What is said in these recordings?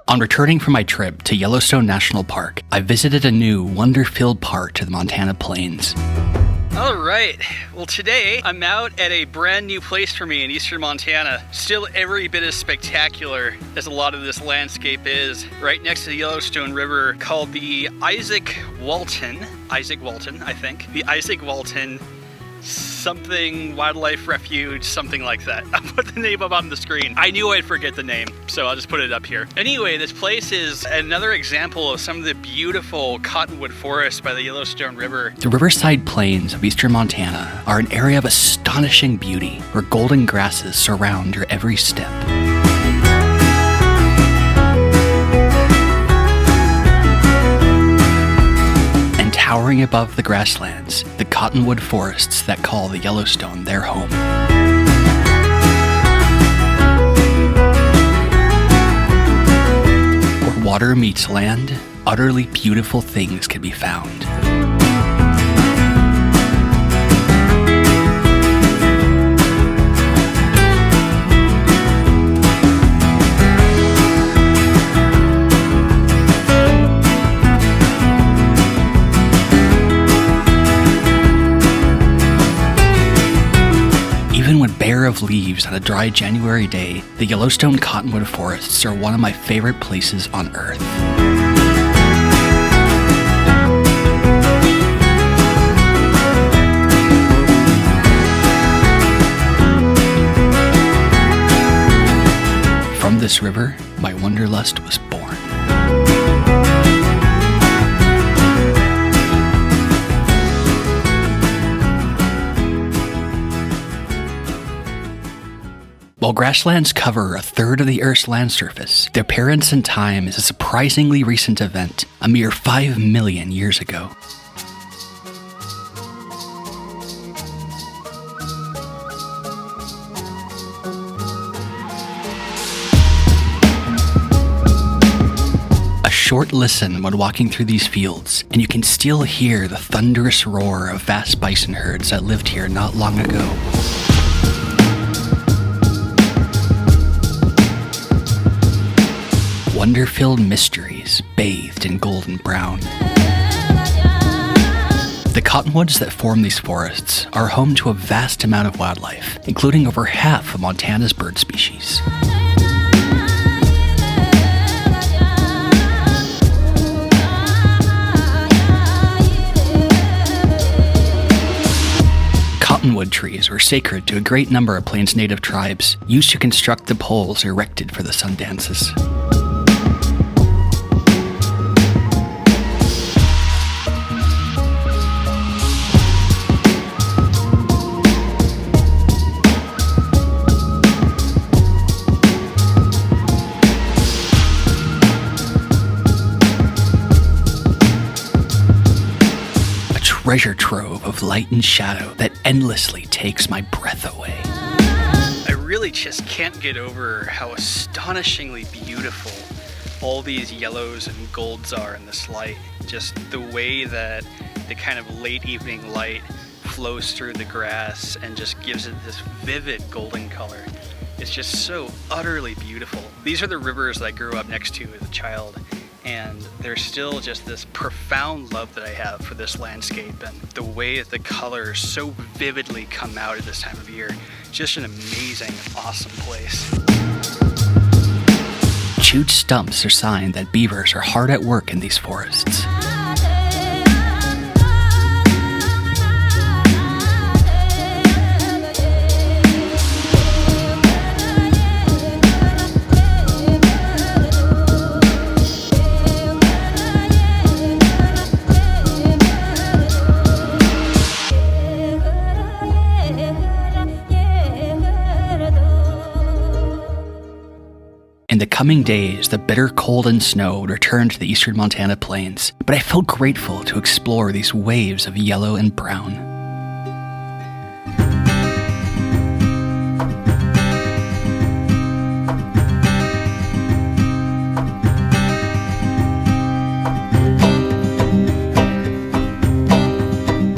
On returning from my trip to Yellowstone National Park, I visited a new, wonder-filled part to the Montana plains. Alright, well today I'm out at a brand new place for me in eastern Montana. Still every bit as spectacular as a lot of this landscape is. Right next to the Yellowstone River, called the Walton, I think. The Walton something wildlife refuge, something like that. I'll put the name up on the screen. I knew I'd forget the name, so I'll just put it up here. Anyway, this place is another example of some of the beautiful cottonwood forests by the Yellowstone River. The Riverside Plains of eastern Montana are an area of astonishing beauty where golden grasses surround your every step. Towering above the grasslands, the cottonwood forests that call the Yellowstone their home. Where water meets land, utterly beautiful things can be found. Even when bare of leaves on a dry January day, the Yellowstone cottonwood forests are one of my favorite places on Earth. From this river, my Wonderlust was born. While grasslands cover a third of the Earth's land surface, their appearance in time is a surprisingly recent event, a mere 5 million years ago. A short listen when walking through these fields, and you can still hear the thunderous roar of vast bison herds that lived here not long ago. Wonder-filled mysteries bathed in golden brown. The cottonwoods that form these forests are home to a vast amount of wildlife, including over half of Montana's bird species. Cottonwood trees were sacred to a great number of Plains native tribes, used to construct the poles erected for the sun dances. Treasure trove of light and shadow that endlessly takes my breath away. I really just can't get over how astonishingly beautiful all these yellows and golds are in this light. Just the way that the kind of late evening light flows through the grass and just gives it this vivid golden color. It's just so utterly beautiful. These are the rivers that I grew up next to as a child. And there's still just this profound love that I have for this landscape and the way that the colors so vividly come out at this time of year. Just an amazing, awesome place. Chewed stumps are signs that beavers are hard at work in these forests. In the coming days, the bitter cold and snow would return to the eastern Montana plains, but I felt grateful to explore these waves of yellow and brown.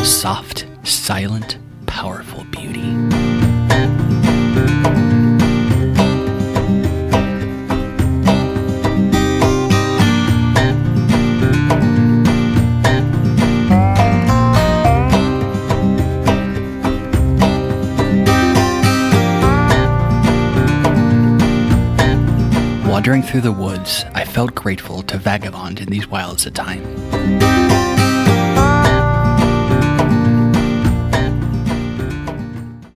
Soft, silent, powerful beauty. wandering through the woods, I felt grateful to vagabond in these wilds at time.